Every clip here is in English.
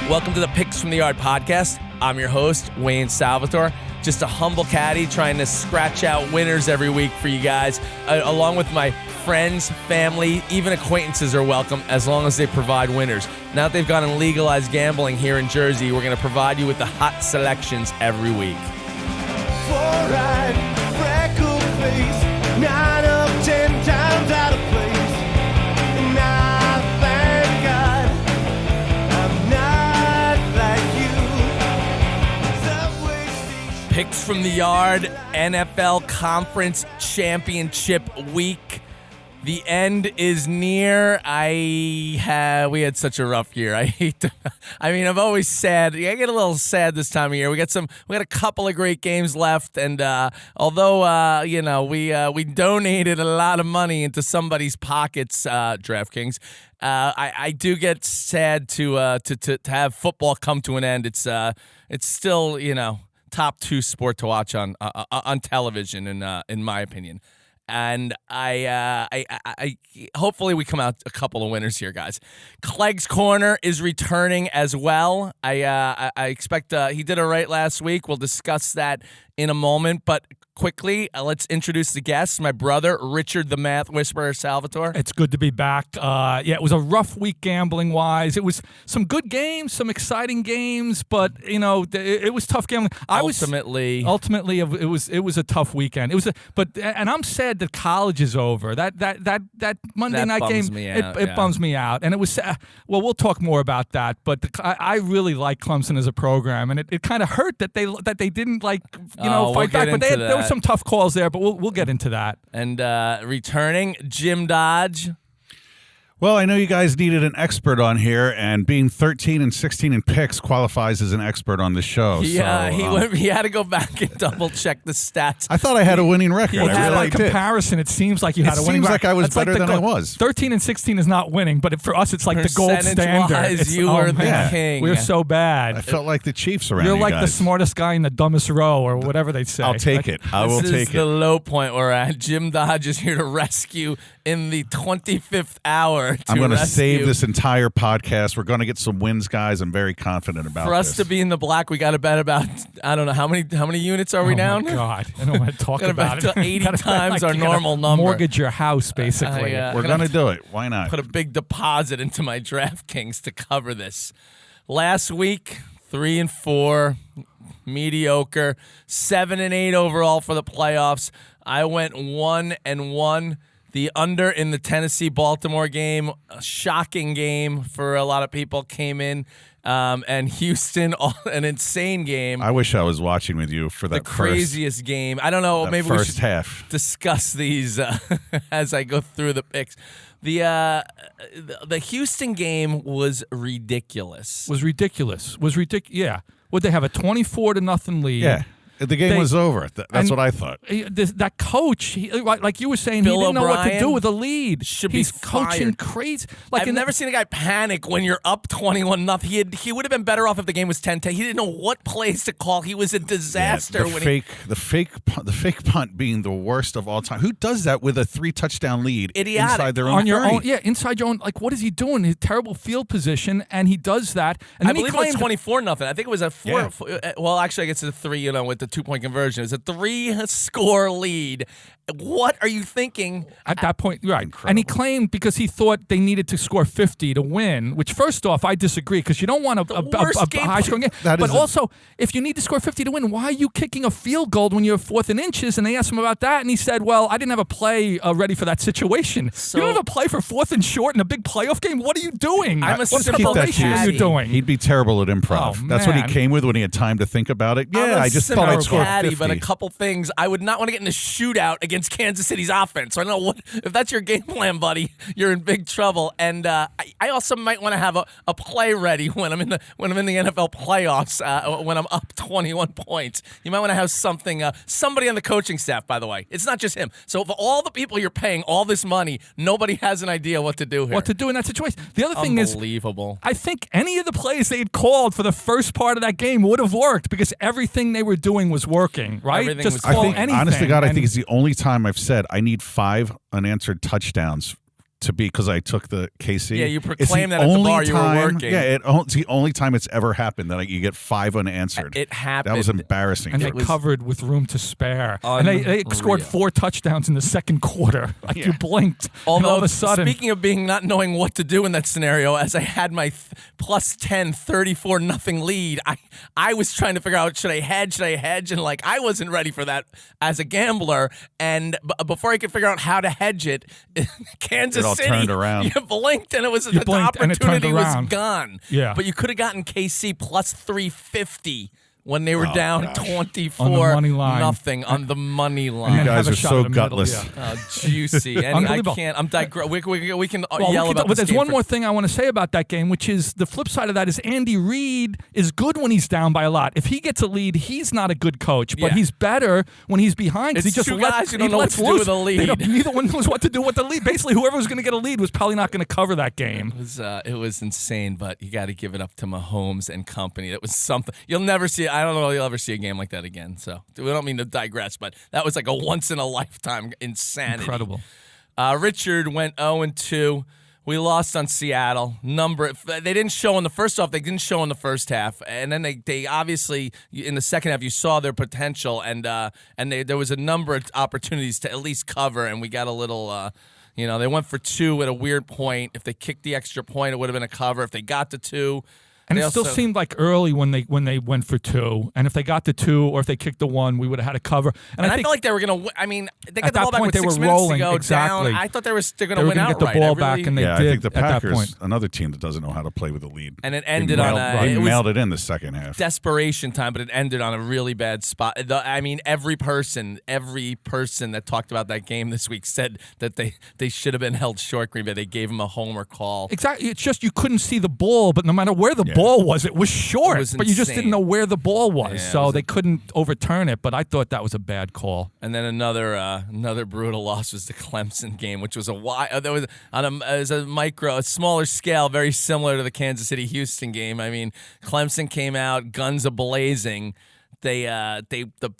Welcome to the Picks from the Yard podcast. I'm your host, Wayne Salvatore. Just a humble caddy trying to scratch out winners every week for you guys, along with my friends, family, even acquaintances are welcome as long as they provide winners. Now that they've gone and legalized gambling here in Jersey, we're going to provide you with the hot selections every week. Picks from the Yard, NFL Conference Championship Week. The end is near. We had such a rough year. I'm always sad. I get a little sad this time of year. We got a couple of great games left, and although we donated a lot of money into somebody's pockets, DraftKings, I do get sad to have football come to an end. It's still top 2 sport to watch on television, in my opinion. And I hopefully we come out a couple of winners here, guys. Clegg's Corner is returning as well. I expect he did it right last week. We'll discuss that in a moment, but quickly, let's introduce the guest, my brother, Richard the Math Whisperer Salvatore. It's good to be back. It was a rough week gambling-wise. It was some good games, some exciting games, but, it was tough gambling. Ultimately, it was a tough weekend. And I'm sad that college is over. That Monday night game, it bums me out. And it was, we'll talk more about that, but I really like Clemson as a program, and it kind of hurt that they didn't fight back. But there were some tough calls there, but we'll get into that. And returning, Jim Dodge. Well, I know you guys needed an expert on here, and being 13 and 16 in picks qualifies as an expert on the show. Yeah, he had to go back and double check the stats. I thought I had a winning record. By comparison, it seems like you had a winning record. It seems like I was better than I was. 13 and 16 is not winning, but for us, it's like the gold standard. You were the king. We're so bad. I felt like the Chiefs around You're you like guys. the smartest guy in the dumbest row, or whatever they say. I'll take it. I will take it. This is the low point we're at. Jim Dodge is here to rescue in the 25th hour. I'm going to save this entire podcast. We're going to get some wins, guys. I'm very confident about this. For us to be in the black, we got to bet about, I don't know, how many units are we down? Oh, my God. I don't want to talk about it. 80 times our normal number. Mortgage your house, basically. We're going to do it. Why not? Put a big deposit into my DraftKings to cover this. Last week, 3-4, mediocre, 7-8 overall for the playoffs. I went 1-1. The under in the Tennessee-Baltimore game, a shocking game for a lot of people, came in. And Houston, an insane game. I wish I was watching with you for that the craziest game. I don't know. Maybe we should discuss these as I go through the picks. The Houston game was ridiculous. Yeah. Would they have a 24-0 lead? Yeah. The game was over. That's what I thought. That coach, like you were saying, Bill he didn't know what to do with a lead. He's coaching crazy. I've never seen a guy panic when you're up 21-0. He would have been better off if the game was 10-10. He didn't know what plays to call. He was a disaster. The fake punt being the worst of all time. Who does that with a 3-touchdown lead inside their own 30? Inside your own. Like, what is he doing? His terrible field position, and he does that. And I believe it was 24-0. I think it was a 4. Yeah. Well, actually, I guess it's a 3. With the 2-point conversion. It was a 3-score lead. What are you thinking? At that point, right. Incredible. And he claimed because he thought they needed to score 50 to win, which first off, I disagree because you don't want a high-scoring game. But also, if you need to score 50 to win, why are you kicking a field goal when you're 4th and inches? And they asked him about that, and he said, well, I didn't have a play ready for that situation. So, you don't have a play for 4th and short in a big playoff game? What are you doing? I'm a simple preparation are you doing? He'd be terrible at improv. That's what he came with when he had time to think about it. Yeah, I just thought I'd score 50. But a couple things. I would not want to get in a shootout against Kansas City's offense. So I don't know if that's your game plan, buddy. You're in big trouble. And I also might want to have a play ready when I'm in the NFL playoffs. When I'm up 21 points, you might want to have something. Somebody on the coaching staff, by the way. It's not just him. So of all the people you're paying all this money, nobody has an idea what to do here. What to do in that situation. The other thing is, unbelievable. I think any of the plays they had called for the first part of that game would have worked because everything they were doing was working, right? Everything Just was call anything. Honest to God, I think it's the only time I've said I need 5 unanswered touchdowns to be because I took the KC. Yeah, you proclaimed that at the bar you were working. Yeah, it's the only time it's ever happened that you get 5 unanswered. It happened. That was embarrassing. And they covered with room to spare. And they scored 4 touchdowns in the second quarter. Like you blinked. Although, all of a sudden, speaking of not knowing what to do in that scenario, as I had my plus 10, 34-0 lead, I was trying to figure out, should I hedge? And like, I wasn't ready for that as a gambler. And before I could figure out how to hedge it, Kansas City turned around. You blinked and the opportunity was gone. Yeah. But you could have gotten KC plus 350 when they were down 24 on the money line. Nothing on the money line. You guys are so gutless. Juicy. And I can't. I'm we can yell about. But there's one more thing I want to say about that game, which is the flip side of that is Andy Reid is good when he's down by a lot. If he gets a lead, he's not a good coach, but he's better when he's behind because he just guys who don't know what to do with a lead. Neither one knows what to do with the lead. Basically, whoever was going to get a lead was probably not going to cover that game. It was insane, but you got to give it up to Mahomes and company. It was something you'll never see. I don't know if you'll ever see a game like that again. So we don't mean to digress, but that was like a once-in-a-lifetime insanity. Incredible. Richard went 0-2. We lost on Seattle. They didn't show in the first half. They didn't show in the first half, and then they obviously in the second half you saw their potential, and there was a number of opportunities to at least cover, and we got a little. They went for 2 at a weird point. If they kicked the extra point, it would have been a cover. If they got the 2. And it still seemed like early when they went for 2, and if they got the 2 or if they kicked the 1, we would have had a cover. And I felt like they were going to. I mean, they got at the ball that point back with they 6 were minutes rolling to go exactly. down. I thought they're going to win outright. Get the ball back, and they did. I think the Packers, at that point. Another team that doesn't know how to play with a lead. And it ended on they mailed it in the second half. Desperation time, but it ended on a really bad spot. I mean, every person that talked about that game this week said that they should have been held short. Green Bay. They gave them a homer call. Exactly. It's just you couldn't see the ball, but no matter where the ball was, it was short. But you just didn't know where the ball was, so they couldn't overturn it. But I thought that was a bad call. And then another brutal loss was the Clemson game, which was a smaller scale, very similar to the Kansas City-Houston game. I mean, Clemson came out guns a-blazing. The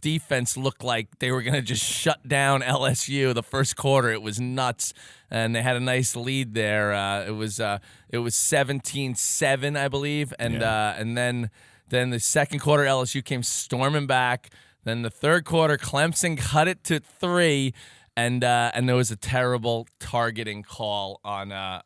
defense looked like they were going to just shut down LSU the first quarter. It was nuts, and they had a nice lead there. It was 17-7, I believe, and then the second quarter LSU came storming back. Then the third quarter Clemson cut it to 3, and there was a terrible targeting call on a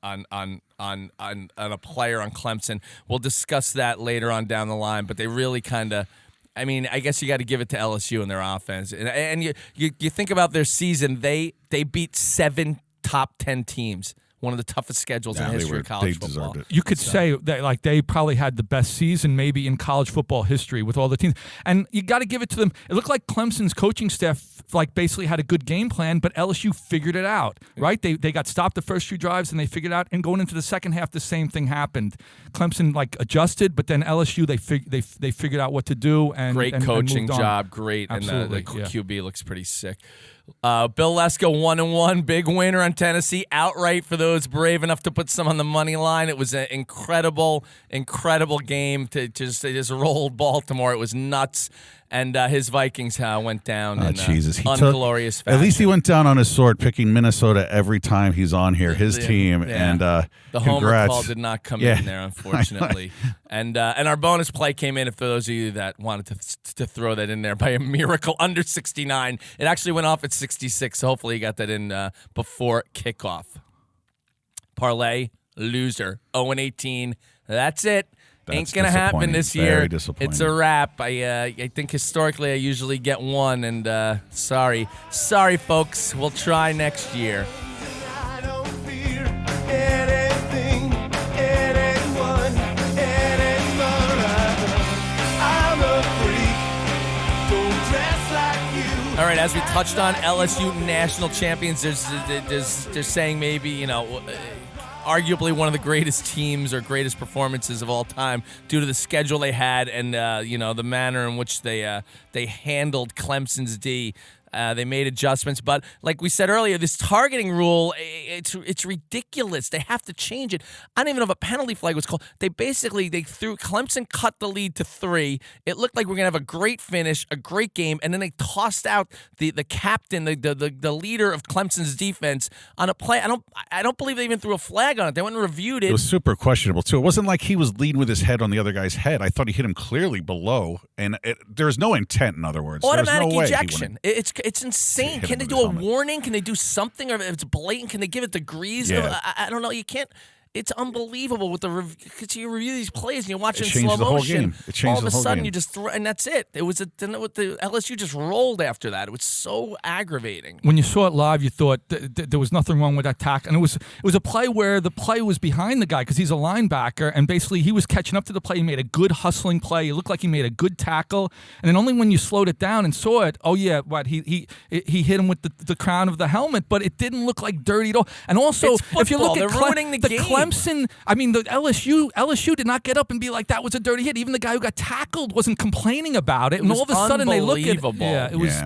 player on Clemson. We'll discuss that later on down the line, but they really kind of. I mean, I guess you got to give it to LSU and their offense. And you think about their season, they beat 7 top 10 teams. One of the toughest schedules in history of college football. Deserved it. You could say that they probably had the best season maybe in college football history with all the teams. And you got to give it to them. It looked like Clemson's coaching staff basically had a good game plan, but LSU figured it out, right? They got stopped the first few drives and they figured it out. And going into the second half, the same thing happened. Clemson adjusted, but then LSU they figured out what to do and great coaching job, great, absolutely, and the QB looks pretty sick. Bill Lesko 1-1, big winner on Tennessee outright for those brave enough to put some on the money line. It was an incredible game they just rolled Baltimore. It was nuts. And his Vikings went down in unglorious fashion. At least he went down on his sword, picking Minnesota every time he's on here, his team. Yeah. And the congrats. homer call did not come in there, unfortunately. And our bonus play came in, for those of you that wanted to throw that in there, by a miracle, under 69. It actually went off at 66, so hopefully you got that in before kickoff. Parlay, loser, 0-18. That's it. Ain't gonna happen this year. It's a wrap. I think historically I usually get 1, and sorry, folks. We'll try next year. I don't fear anything, anyone, anymore. I'm a freak. Don't dress like you. All right, as we touched on, LSU national champions. They're saying maybe arguably one of the greatest teams or greatest performances of all time due to the schedule they had and the manner in which they handled Clemson's D. They made adjustments, but like we said earlier, this targeting rule, it's ridiculous. They have to change it. I don't even know if a penalty flag was called. They threw Clemson cut the lead to 3. It looked like we're gonna have a great finish, a great game, and then they tossed out the captain, the leader of Clemson's defense on a play. I don't believe they even threw a flag on it. They went and reviewed it. It was super questionable too. It wasn't like he was leading with his head on the other guy's head. I thought he hit him clearly below, and there's no intent. In other words, automatic no way ejection. It's insane. Can they do a warning? Can they do something? Or if it's blatant, can they give it degrees? Yeah. I don't know. You can't. It's unbelievable with the because you review these plays and you're watching it in slow changed the whole motion. game. It changed all of the a whole sudden game. you just throw, and that's it. It was the LSU just rolled after that. It was so aggravating. When you saw it live, you thought there was nothing wrong with that tackle, and it was a play where the play was behind the guy because he's a linebacker, and basically he was catching up to the play. He made a good hustling play. It looked like he made a good tackle, and then only when you slowed it down and saw it, oh yeah, what he hit him with the crown of the helmet, but it didn't look like dirty at all. And also, if you look at ruining the game. Clemson, I mean, the LSU did not get up and be like, that was a dirty hit. Even the guy who got tackled wasn't complaining about it. And all of a sudden they look at it. Yeah, it was.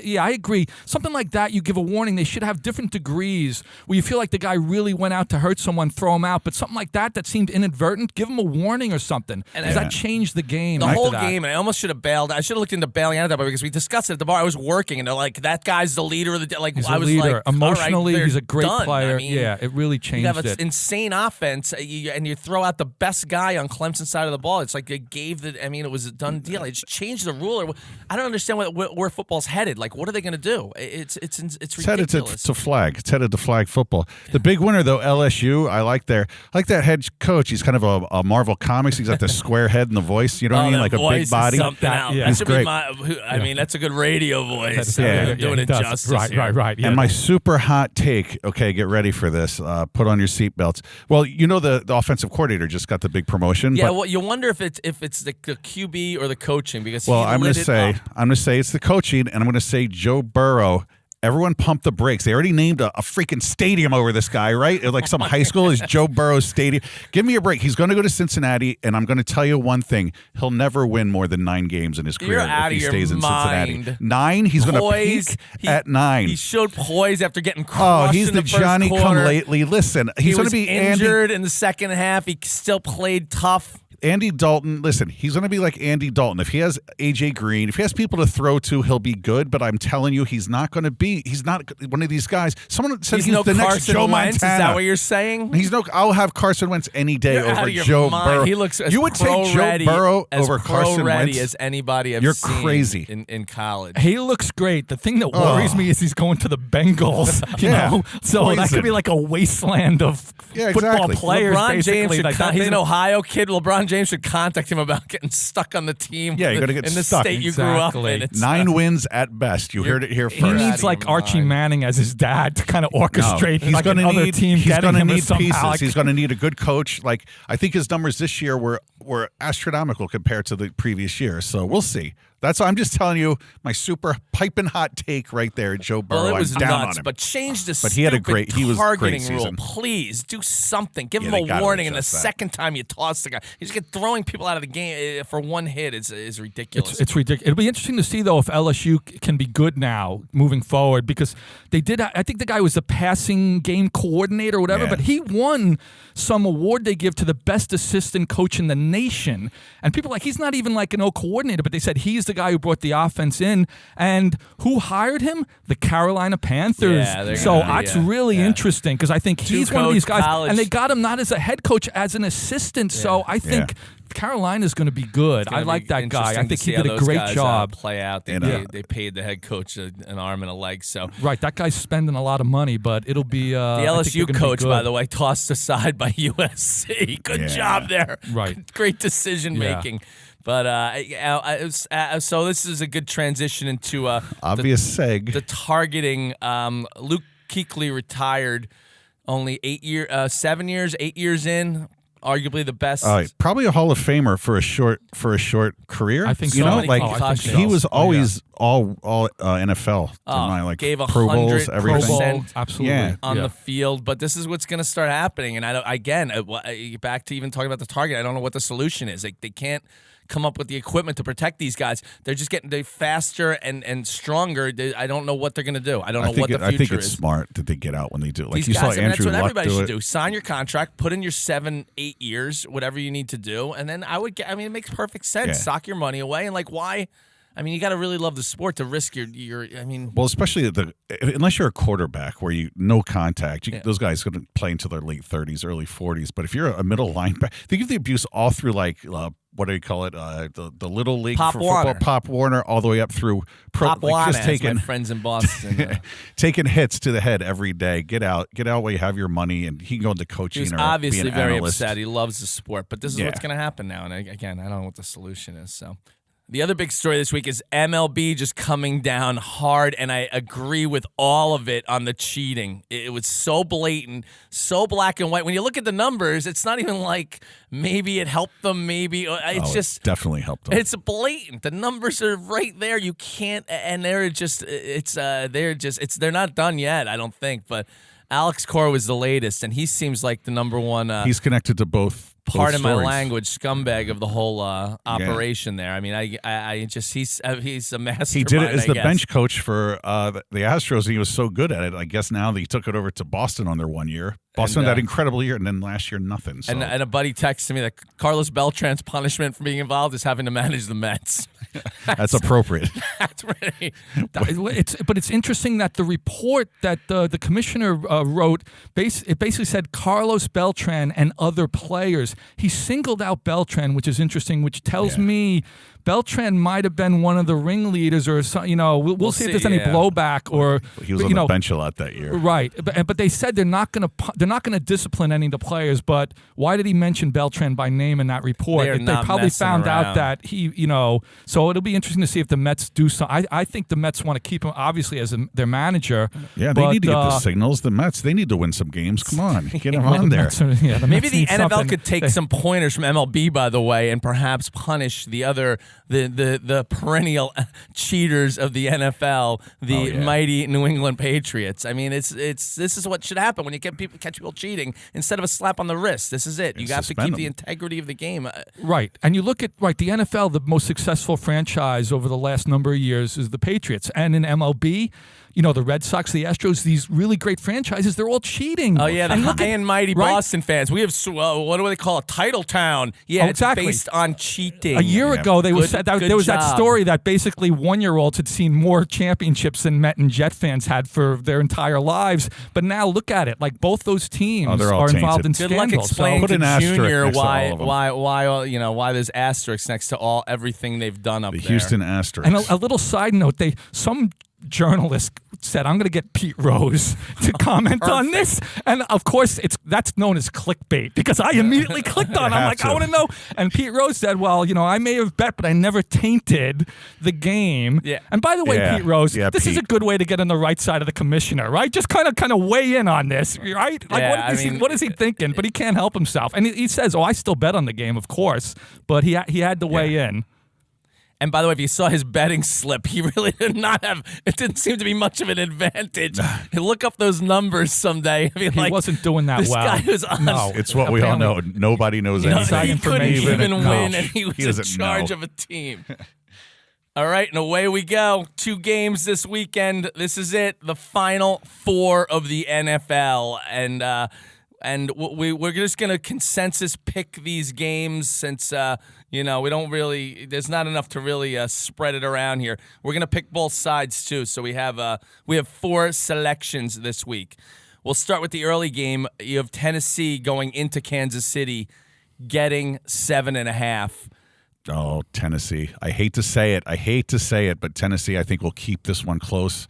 Yeah, I agree. Something like that, you give a warning. They should have different degrees where you feel like the guy really went out to hurt someone, throw him out. But something like that seemed inadvertent, give him a warning or something. Because that changed the game. The whole game, and I almost should have bailed. I should have looked into bailing out of that because we discussed it at the bar. I was working, and they're like, that guy's the leader of the like. He's I a was leader. like, Emotionally, right, he's a great done. player. I mean, yeah, it really changed you have an it. insane offense, and you throw out the best guy on Clemson's side of the ball. It's like they gave the. I mean, it was a done deal. They just changed the rule. I don't understand where football's headed. Like, what are they going to do? It's ridiculous. headed to flag. It's headed to flag football. The big winner though, LSU. I like that head coach. He's kind of a Marvel Comics. He's got the square head and the voice. You know what I mean? Like a big body. Something else. Yeah. That should great. be I mean, that's a good radio voice. Yeah. Doing it justice. Here. Right. Yeah. And my super hot take. Okay, get ready for this. Put on your seatbelts. Well, you know the offensive coordinator just got the big promotion. Yeah, but, well, you wonder if it's the QB or the coaching because I'm going to say it's the coaching, and I'm going to say Joe Burrow. Everyone pumped the brakes. They already named a freaking stadium over this guy, right? Like some high school is Joe Burrow's stadium. Give me a break. He's going to go to Cincinnati, and I'm going to tell you one thing. He'll never win more than 9 games in his career if he stays in Cincinnati. 9? He's going to peak at 9. He showed poise after getting crushed. Oh, he's in the first Johnny quarter. come lately. Listen, he's going to be injured in the second half. He still played tough. Andy Dalton, listen, he's going to be like Andy Dalton. If he has A.J. Green, if he has people to throw to, he'll be good. But I'm telling you, he's not one of these guys. Someone said he's the next Joe Wentz. Montana. Is that what you're saying? I'll have Carson Wentz any day over Joe Burrow. He looks as you would take Joe Burrow over Carson Wentz as anybody I've You're seen crazy. in college. He looks great. The thing that worries me is he's going to the Bengals. You know, so Poison. that could be like a wasteland of football players. LeBron James basically. he's an Ohio kid. LeBron James should contact him about getting stuck on the team. Yeah, you're gonna get in the stuck. state you grew up in. It's, 9 wins at best. You heard it here first. He needs like Archie Manning as his dad to kind of orchestrate. He's going to need He's going to need pieces. He's going to need a good coach. Like I think his numbers this year were astronomical compared to the previous year. So we'll see. I'm just telling you my super piping hot take right there, Joe Burrow. Well, it was I'm down nuts, on him. but change the But he had a great targeting season. rule. Please do something. Give him they a gotta warning, and the adjust that. second time you toss the guy, he's throwing people out of the game for one hit is ridiculous. It's ridiculous. It'll be interesting to see though if LSU can be good now moving forward because they did. I think the guy was the passing game coordinator or whatever, but he won some award they give to the best assistant coach in the nation. And people are like, he's not even like an O coordinator, but they said he's the guy who brought the offense in. And who hired him? The Carolina Panthers. Yeah, so that's really interesting because I think he's one of these guys. college. And they got him not as a head coach, as an assistant. So I think Carolina's going to be good. I like that guy. I think he did a great job. Play out. They paid the head coach an arm and a leg. So right, that guy's spending a lot of money, but it'll be the LSU coach, by the way, tossed aside by USC. Good job there. Right, great decision making. But so this is a good transition into obvious seg. The targeting. Luke Kuechly retired only 8 years in. Arguably the best. Probably a Hall of Famer for a short career. I think you so. know, like he was always all NFL. Gave Pro Bowls, everything. Absolutely on the field. But this is what's going to start happening. And back to even talking about the target. I don't know what the solution is. They can't come up with the equipment to protect these guys. They're just getting faster and stronger. I don't know what they're going to do. I don't know what the future is. I think it's smart that they get out when they do. Like these you guys, saw Andrew that's what Luck everybody do should it. do. Sign your contract, put in your 7-8 years, whatever you need to do, and then it makes perfect sense. Yeah. Sock your money away, and why? I mean, you got to really love the sport to risk your. I mean, well, especially unless you're a quarterback where no contact, those guys going to play until their late 30s, early 40s. But if you're a middle linebacker, they give the abuse all through what do you call it? The little league Pop for Warner. football, Pop Warner, all the way up through Pop Warner, just taking my friends in Boston, taking hits to the head every day. Get out where you have your money, and he can go into coaching. He's or obviously be an very analyst. upset. He loves the sport, but this is what's going to happen now. And again, I don't know what the solution is. So. The other big story this week is MLB just coming down hard, and I agree with all of it on the cheating. It was so blatant, so black and white. When you look at the numbers, it's not even like maybe it helped them, maybe. It definitely helped them. It's blatant. The numbers are right there. You can't, and they're not done yet, I don't think, but Alex Cora was the latest, and he seems like the number one. He's connected to both. Pardon my language, scumbag of the whole operation there. I mean, he's a mastermind. He did it as the bench coach for the Astros, and he was so good at it. I guess now that he took it over to Boston on their 1 year. Boston that incredible year, and then last year nothing. So. And a buddy texted me that Carlos Beltran's punishment for being involved is having to manage the Mets. That's appropriate. That's really. But it's interesting that the report that the commissioner wrote, it basically said Carlos Beltran and other players. He singled out Beltran, which is interesting, which tells me Beltran might have been one of the ringleaders, or something. We'll see if there's any blowback. Or he was on the bench a lot that year, right? But they said they're not going to discipline any of the players. But why did he mention Beltran by name in that report? They probably found out that he, So it'll be interesting to see if the Mets do something. I think the Mets want to keep him obviously as their manager. Yeah, they need to get the signals. The Mets, they need to win some games. Come on, get them on there. Maybe the NFL could take some pointers from MLB, by the way, and perhaps punish the other. The perennial cheaters of the NFL, the mighty New England Patriots. I mean, this is what should happen when you catch people cheating. Instead of a slap on the wrist, this is it. You have to keep the integrity of the game. Right, and you look at the NFL, the most successful franchise over the last number of years is the Patriots, and in MLB. The Red Sox, the Astros, these really great franchises, they're all cheating. Oh, yeah, the high and mighty Boston fans. We have, what do they call it, Title Town. Yeah, exactly. It's based on cheating. A year ago, there was that story that basically 1-year-olds had seen more championships than Met and Jet fans had for their entire lives. But now look at it. Like, both those teams are involved in Good scandals. luck explaining to Junior why there's asterisks next to everything they've done up there. The Houston Asterisks. And a little side note, some journalist said, I'm going to get Pete Rose to comment on this. And of course, that's known as clickbait because I immediately clicked on it. I'm like, I want to know. And Pete Rose said, well, I may have bet, but I never tainted the game. Yeah. And by the way, Pete Rose, this is a good way to get on the right side of the commissioner, right? Just kind of weigh in on this, right? Like, what is he thinking? But he can't help himself. And he says, I still bet on the game, of course. But he had to weigh in. And by the way, if you saw his betting slip, he really did not have. It didn't seem to be much of an advantage. Look up those numbers someday. He wasn't doing that well. This guy was on. No, it's what we all know. Nobody knows anything. He couldn't even win, and he was in charge of a team. All right, and away we go. 2 games this weekend. This is it. The final 4 of the NFL, and we're just gonna consensus pick these games since we don't really. There's not enough to really spread it around here. We're gonna pick both sides too. So we have 4 selections this week. We'll start with the early game. You have Tennessee going into Kansas City, getting 7.5. Oh, Tennessee! I hate to say it, but Tennessee, I think, will keep this one close.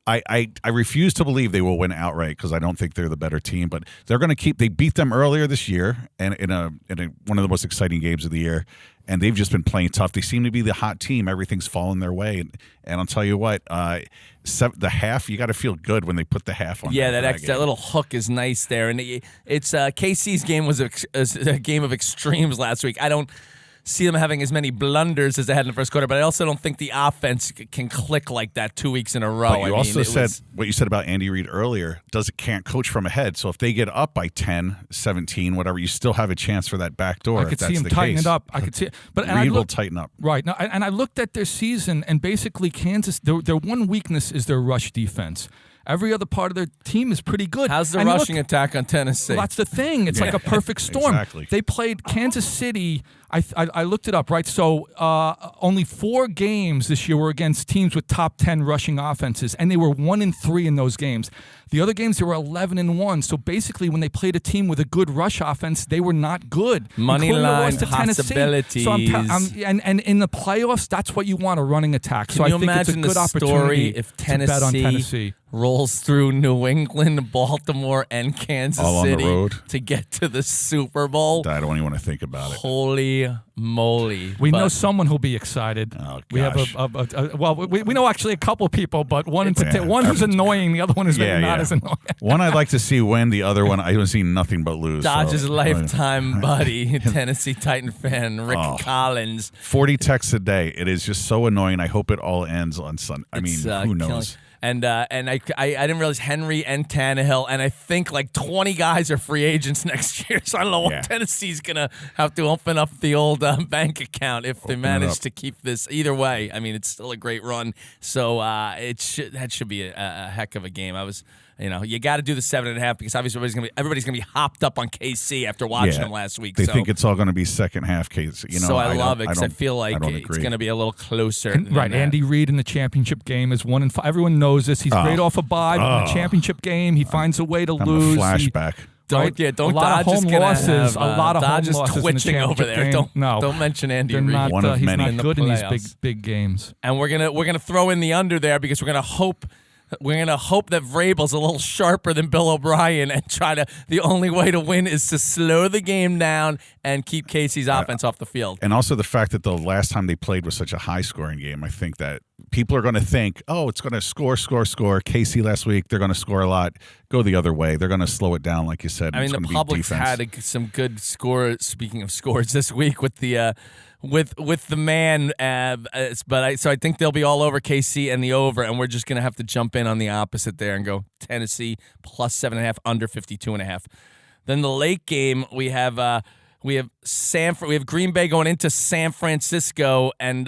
I refuse to believe they will win outright because I don't think they're the better team. But they're going to keep. They beat them earlier this year, and in one of the most exciting games of the year. And they've just been playing tough. They seem to be the hot team. Everything's falling their way. And I'll tell you what, the half, you got to feel good when they put the half on. Yeah, that little hook is nice there. And it's KC's game was a game of extremes last week. see them having as many blunders as they had in the first quarter, but I also don't think the offense can click like that 2 weeks in a row. But you also said what you said about Andy Reid earlier, can't coach from ahead. So if they get up by 10, 17, whatever, you still have a chance for that back door. I could see him tighten it up. I could see it. But Reid will tighten up. Right. Now, and I looked at their season, and basically Kansas, their one weakness is their rush defense. Every other part of their team is pretty good. How's the rushing attack on Tennessee? Well, that's the thing. It's like a perfect storm. Exactly. They played Kansas City. I looked it up, right? So only 4 games this year were against teams with top 10 rushing offenses, and they were 1-3 in those games. The other games, they were 11-1. So basically, when they played a team with a good rush offense, they were not good. Money line possibilities. So and in the playoffs, that's what you want, a running attack. So I think it's a good opportunity if to bet on Tennessee. Rolls through New England, Baltimore, and Kansas City on the road to get to the Super Bowl. I don't even want to think about it. Holy moly. We know someone who'll be excited. Oh, we have we know actually a couple people, but one who's annoying, the other one is maybe not as annoying. One I'd like to see win, the other one I haven't seen nothing but lose. Dodge's lifetime buddy, Tennessee Titan fan, Rick Collins. 40 texts a day. It is just so annoying. I hope it all ends on Sunday. I mean, who knows? And I didn't realize Henry and Tannehill, and I think like 20 guys are free agents next year. So I don't know what Tennessee's gonna have to open up the old bank account if they manage to keep this. Either way, I mean, it's still a great run. So that should be a heck of a game. You got to do the 7.5 because obviously everybody's gonna be hopped up on KC after watching them last week. They think it's all going to be second half KC. So I love it because I feel like it's going to be a little closer. Right, Andy Reid in the championship game is 1-5. Everyone knows this. He's great off a bye. But in the championship game, he finds a way to lose. A flashback. Don't a lot of home losses. A lot of home losses twitching in the over there. Game. Don't mention Andy Reid. He's many. not good in these big games. And we're gonna throw in the under there because we're gonna hope that Vrabel's a little sharper than Bill O'Brien and the only way to win is to slow the game down and keep Casey's offense off the field. And also the fact that the last time they played was such a high-scoring game, I think that people are going to think, it's going to score. Casey last week, they're going to score a lot. Go the other way. They're going to slow it down, like you said. I mean, the Public's had some good scores, speaking of scores, this week with the with the man, so I think they'll be all over KC and the over, and we're just gonna have to jump in on the opposite there and go Tennessee plus 7.5 under 52.5. Then the late game we have Green Bay going into San Francisco, and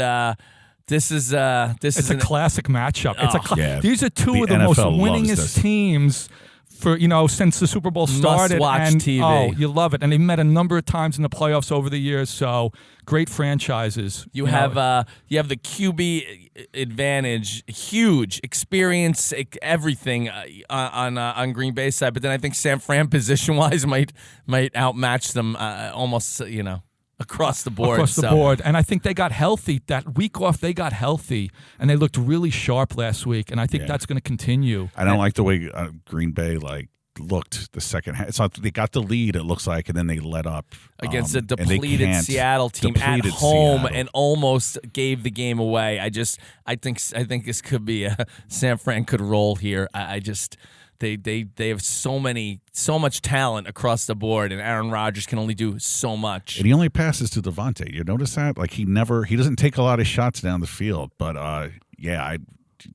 this is a classic matchup. These are two of the NFL most winningest teams for since the Super Bowl started. Must-watch TV. Oh, you love it. And they've met a number of times in the playoffs over the years. So great franchises. You have the QB advantage, huge experience, everything on Green Bay's side. But then I think San Fran position-wise might outmatch them almost. Across the board. And I think they got healthy. That week off, they got healthy, and they looked really sharp last week, and I think that's going to continue. I don't like the way Green Bay looked the second half. It's not, they got the lead, it looks like, and then they let up. Against a depleted Seattle team at home and almost gave the game away. I think this could be San Fran could roll here. They have so much talent across the board, and Aaron Rodgers can only do so much. And he only passes to Devontae. You notice that? Like he doesn't take a lot of shots down the field. But I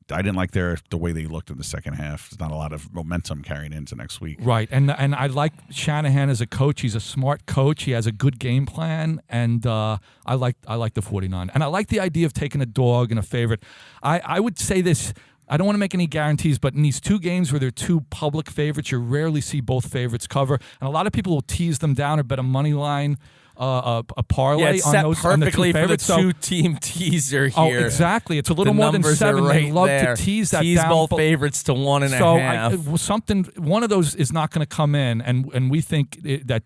didn't like the way they looked in the second half. There's not a lot of momentum carrying into next week. Right, and I like Shanahan as a coach. He's a smart coach. He has a good game plan, and I like the 49. And I like the idea of taking a dog and a favorite. I would say this. I don't want to make any guarantees, but in these two games where they're two public favorites, you rarely see both favorites cover. And a lot of people will tease them down or bet a money line, a parlay it's on set those perfectly on the two for the two-team teaser here. Oh, exactly. It's a little more than 7. They love to tease that tease down. both favorites to 1.5. One of those is not going to come in, and we think that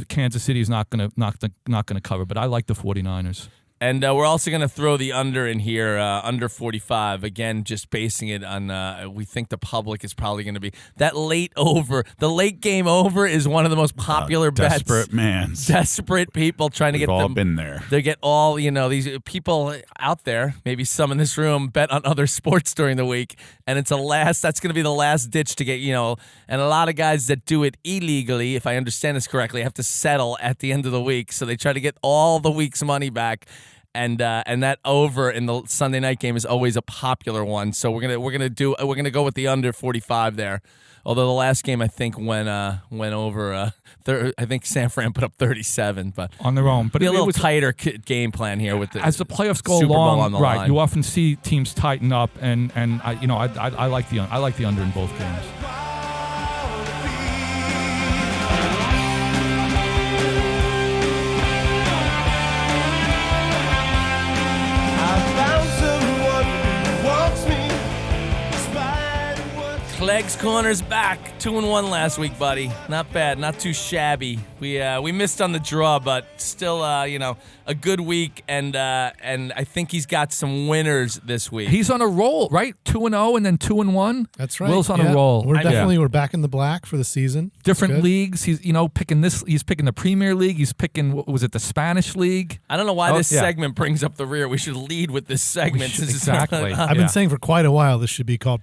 Kansas City is not going to cover. But I like the 49ers. And we're also going to throw the under in here, under 45. Again, just basing it on we think the public is probably going to be that late over. The late game over is one of the most popular bets. Desperate man. Desperate people trying to get We've all them. been there. They get all, these people out there, maybe some in this room, bet on other sports during the week. And that's going to be the last ditch to get, and a lot of guys that do it illegally, if I understand this correctly, have to settle at the end of the week. So they try to get all the week's money back. And that over in the Sunday night game is always a popular one. So we're gonna go with the under 45 there. Although the last game I think went over. I think San Fran put up 37, but on their own. But be a little tighter game plan here with as the playoffs go Super Bowl along. on the right, line. you often see teams tighten up, and I like the under in both games. Clegg's Corner's back. 2-1 last week, buddy. Not bad. Not too shabby. We missed on the draw, but still, a good week. And I think he's got some winners this week. He's on a roll, right? 2-0 and then 2-1. That's right. Will's on a roll. We're back in the black for the season. Different leagues. He's picking this. He's picking the Premier League. He's picking the Spanish League. I don't know why this segment brings up the rear. We should lead with this segment. Exactly. I've been saying for quite a while this should be called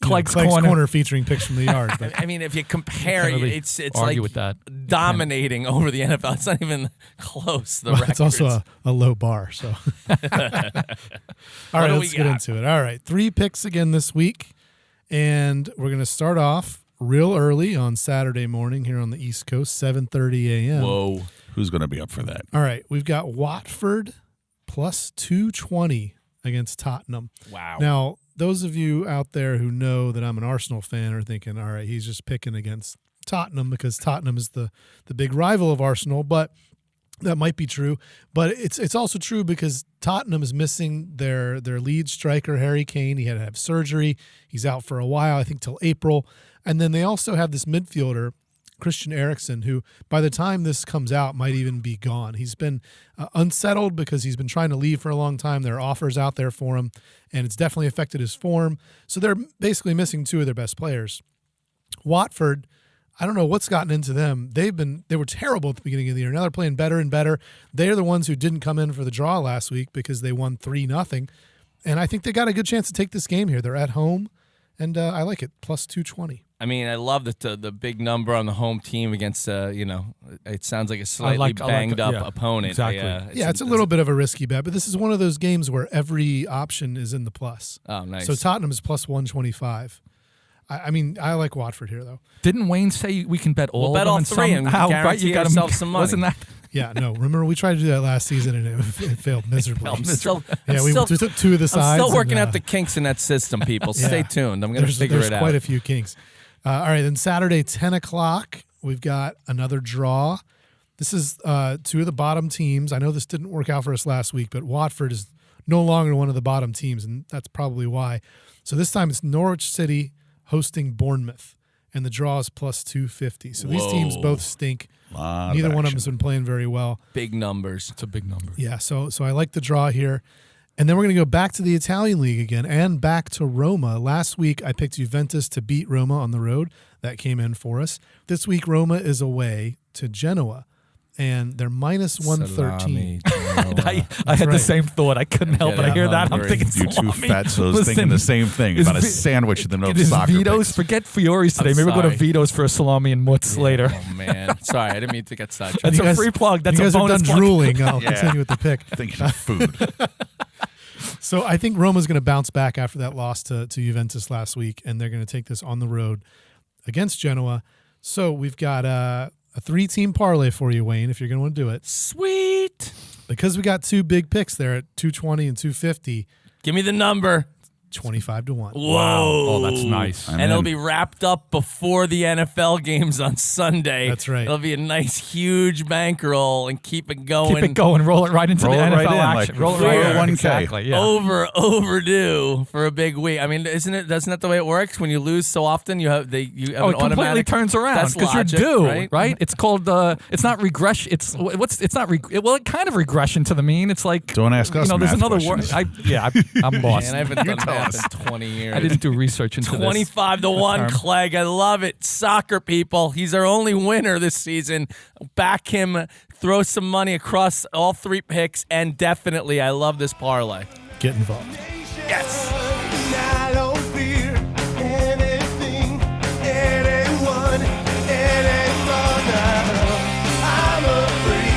Clegg's Corner featuring picks from the yard. But I mean, if you compare, it's argue like with that. dominating over the NFL. It's not even close. It's also a low bar. So, all right, let's get into it. All right, 3 picks again this week, and we're going to start off real early on Saturday morning here on the East Coast, 7:30 a.m. Whoa, who's going to be up for that? All right, we've got Watford plus 220 against Tottenham. Wow. Now, those of you out there who know that I'm an Arsenal fan are thinking, all right, he's just picking against Tottenham because Tottenham is the big rival of Arsenal, but that might be true. But it's also true because Tottenham is missing their lead striker, Harry Kane. He had to have surgery. He's out for a while, I think till April. And then they also have this midfielder, Christian Eriksen, who by the time this comes out might even be gone. He's been unsettled because he's been trying to leave for a long time. There are offers out there for him, and it's definitely affected his form. So they're basically missing 2 of their best players. Watford, I don't know what's gotten into them. They were terrible at the beginning of the year. Now they're playing better and better. They're the ones who didn't come in for the draw last week because they won 3-0. And I think they got a good chance to take this game here. They're at home, and I like it, plus 220. I mean, I love the big number on the home team against, it sounds like a slightly banged up opponent. Exactly. It's a little bit of a risky bet, but this is one of those games where every option is in the plus. Oh, nice. So Tottenham is plus 125. I mean, I like Watford here, though. Didn't Wayne say we can bet all bet of them? all 3 and guarantee ourselves some money. Wasn't that? Yeah, no. Remember, we tried to do that last season, and it failed miserably. We took 2 of the sides. I'm still working out the kinks in that system, people. Stay tuned. I'm going to figure it out. There's quite a few kinks. All right, then Saturday, 10 o'clock, we've got another draw. This is 2 of the bottom teams. I know this didn't work out for us last week, but Watford is no longer one of the bottom teams, and that's probably why. So this time it's Norwich City hosting Bournemouth, and the draw is plus 250. So these teams both stink. Neither one of them has been playing very well. Big numbers. It's a big number. Yeah, so I like the draw here. And then we're going to go back to the Italian League again and back to Roma. Last week, I picked Juventus to beat Roma on the road. That came in for us. This week, Roma is away to Genoa, and they're minus 113. I had the same thought. I couldn't help but I hear that. I'm thinking you 2 fatsos thinking the same thing about a sandwich in the middle of soccer. Vito's, forget Fiore's today. Maybe we'll go to Vito's for a salami and mutz later. Oh, man. Sorry, I didn't mean to get sidetracked. That's a free plug. That's you a guys bonus are done drooling. I'll continue with the pick. Thinking of food. So I think Roma's going to bounce back after that loss to Juventus last week, and they're going to take this on the road against Genoa. So we've got a 3-team parlay for you, Wayne, if you're going to want to do it. Sweet. Because we got 2 big picks there at 220 and 250. Give me the number. 25-1. Whoa. Oh, that's nice. And it'll be wrapped up before the NFL games on Sunday. That's right. It'll be a nice, huge bankroll and keep it going. Keep it going. Roll it right into Roll the it NFL right in, action. like Roll it right in. 401k. Exactly. Yeah. Overdue for a big week. I mean, isn't that the way it works? When you lose so often, you have an It automatic. completely turns around That's because you're logic, due, right? It's called it's not regression. It's not it kind of regression to the mean. It's like Don't ask us there's math another word. questions. I'm lost. Man, I haven't done math in 20 years. I didn't do research into 25-1, Clegg. I love it. Soccer people. He's our only winner this season. Back him. Throw some money across all 3 picks, and definitely, I love this parlay. Get involved. Yes. I don't fear anything, anyone, anyone. I'm a freak.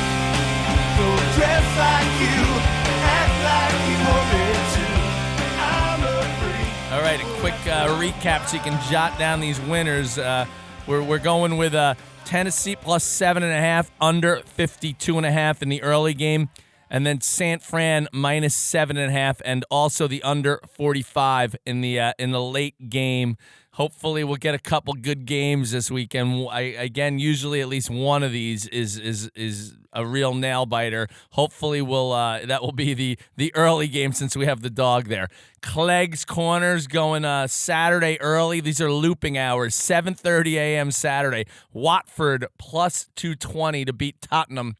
Don't dress like you, act like you want me to. I'm a freak. All right, a quick recap so you can jot down these winners. We're going with Tennessee plus 7.5, under 52.5 in the early game, and then San Fran minus 7.5, and also the under 45 in the late game. Hopefully, we'll get a couple good games this weekend. Again, usually at least one of these is a real nail biter. Hopefully, that will be the early game since we have the dog there. Clegg's Corners going Saturday early. These are looping hours, 7:30 a.m. Saturday. Watford plus 220 to beat Tottenham.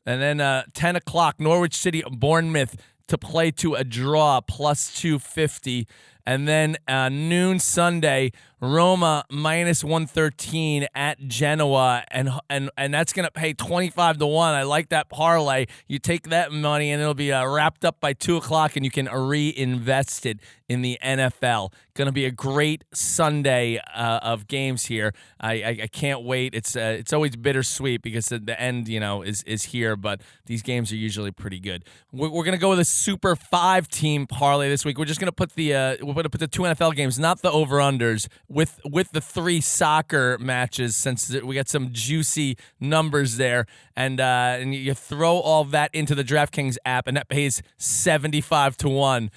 And then 10 o'clock, Norwich City, Bournemouth to play to a draw, plus 250. And then noon Sunday, Roma minus 113 at Genoa, and that's going to pay 25-1. I like that parlay. You take that money, and it'll be wrapped up by 2 o'clock, and you can reinvest it in the NFL. Going to be a great Sunday of games here. I can't wait. It's always bittersweet because the end, is here, but these games are usually pretty good. We're going to go with a Super 5 team parlay this week. We're just going to put the 2 NFL games, not the over-unders, with the 3 soccer matches, since we got some juicy numbers there, and you throw all that into the DraftKings app, and that pays 75-1.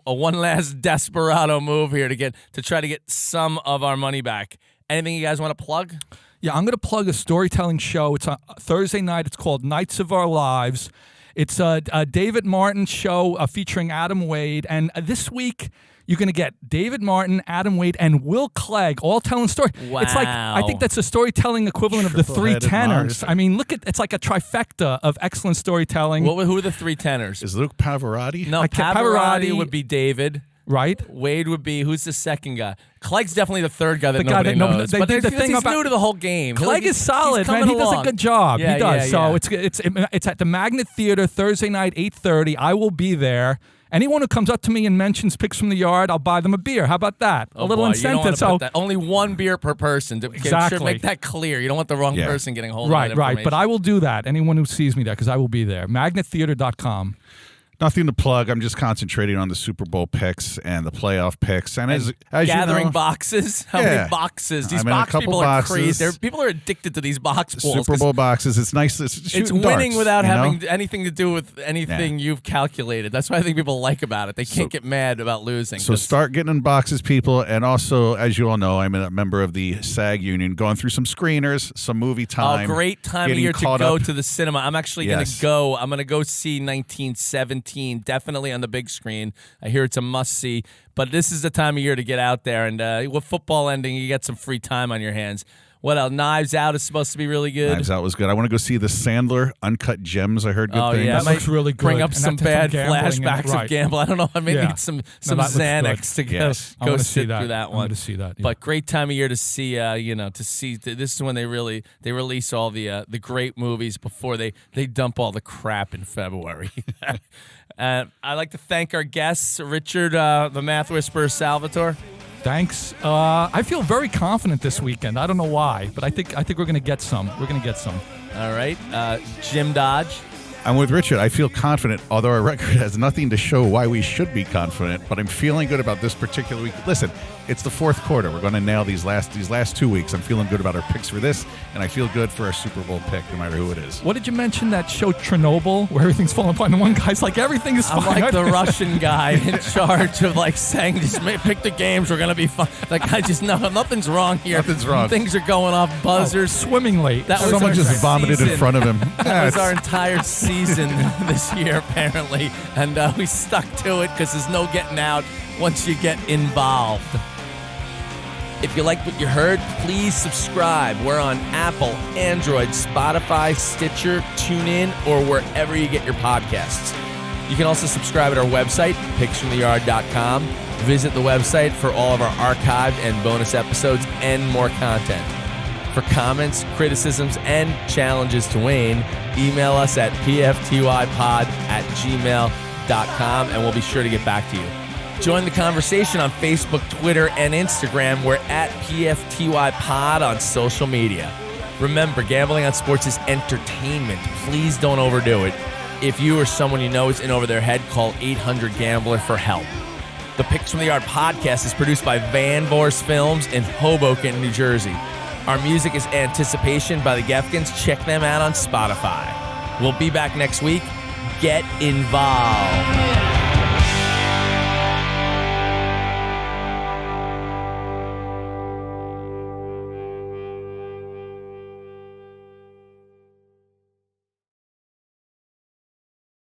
One last desperado move here to try to get some of our money back. Anything you guys want to plug? Yeah, I'm going to plug a storytelling show. It's on Thursday night. It's called Nights of Our Lives. It's a David Martin show featuring Adam Wade, and this week you're going to get David Martin, Adam Wade, and Will Clegg all telling stories. Wow. It's like, I think that's a storytelling equivalent of the 3 tenors. I mean, it's like a trifecta of excellent storytelling. Who are the 3 tenors? Is Luke Pavarotti? No, Pavarotti would be David. Right? Wade would be, who's the second guy? Clegg's definitely the third guy that nobody knows. But he's about, new to the whole game. Clegg is solid, man. He does a good job. Yeah, he does. Yeah, so it's at the Magnet Theater Thursday night, 8:30. I will be there. Anyone who comes up to me and mentions picks from the yard, I'll buy them a beer. How about that? A little incentive. So only 1 beer per person. Exactly. Should make that clear. You don't want the wrong person getting hold of that information. Right. But I will do that. Anyone who sees me there, because I will be there. MagnetTheater.com. Nothing to plug. I'm just concentrating on the Super Bowl picks and the playoff picks. And as gathering you know, boxes. How many boxes? These box people are crazy. People are addicted to these box balls. Super Bowl boxes. It's nice. It's winning darts, without having anything to do with anything you've calculated. That's what I think people like about it. They can't get mad about losing. So start getting in boxes, people. And also, as you all know, I'm a member of the SAG union, going through some screeners, some movie time. Oh, great time of year to go to the cinema. I'm actually going to go. I'm going to go see 1917. Definitely on the big screen. I hear it's a must-see. But this is the time of year to get out there. And with football ending, you get some free time on your hands. What else? Knives Out is supposed to be really good. Knives Out was good. I want to go see the Sandler Uncut Gems. I heard good things. Yeah, that looks really good. Bring up some bad flashbacks of gambling. I don't know. I may need some Xanax to go sit through that one. I want to see that. Yeah. But great time of year to see. This is when they release all the great movies before they dump all the crap in February. I'd like to thank our guests, Richard, the Math Whisperer, Salvatore. Thanks. I feel very confident this weekend. I don't know why, but I think we're going to get some. We're going to get some. All right. Jim Dodge. I'm with Richard. I feel confident, although our record has nothing to show why we should be confident, but I'm feeling good about this particular week. Listen, it's the fourth quarter. We're going to nail these last 2 weeks. I'm feeling good about our picks for this, and I feel good for our Super Bowl pick, no matter who it is. What did you mention, that show Chernobyl, where everything's falling apart? And one guy's like, everything is fine. I'm like the Russian guy in charge of like saying, just pick the games, we're going to be fine. That guy just, no, nothing's wrong here. Nothing's wrong. Things are going off buzzers. Swimming late. That was Someone our just vomited season. in front of him. That was our entire season this year, apparently. And we stuck to it because there's no getting out once you get involved. If you like what you heard, please subscribe. We're on Apple, Android, Spotify, Stitcher, TuneIn, or wherever you get your podcasts. You can also subscribe at our website, picksfromtheyard.com. Visit the website for all of our archived and bonus episodes and more content. For comments, criticisms, and challenges to Wayne, email us at pftypod@gmail.com, and we'll be sure to get back to you. Join the conversation on Facebook, Twitter, and Instagram. We're at PFTYPod on social media. Remember, gambling on sports is entertainment. Please don't overdo it. If you or someone you know is in over their head, call 800-GAMBLER for help. The Picks from the Yard podcast is produced by Van Vorst Films in Hoboken, New Jersey. Our music is Anticipation by the Gefkins. Check them out on Spotify. We'll be back next week. Get involved.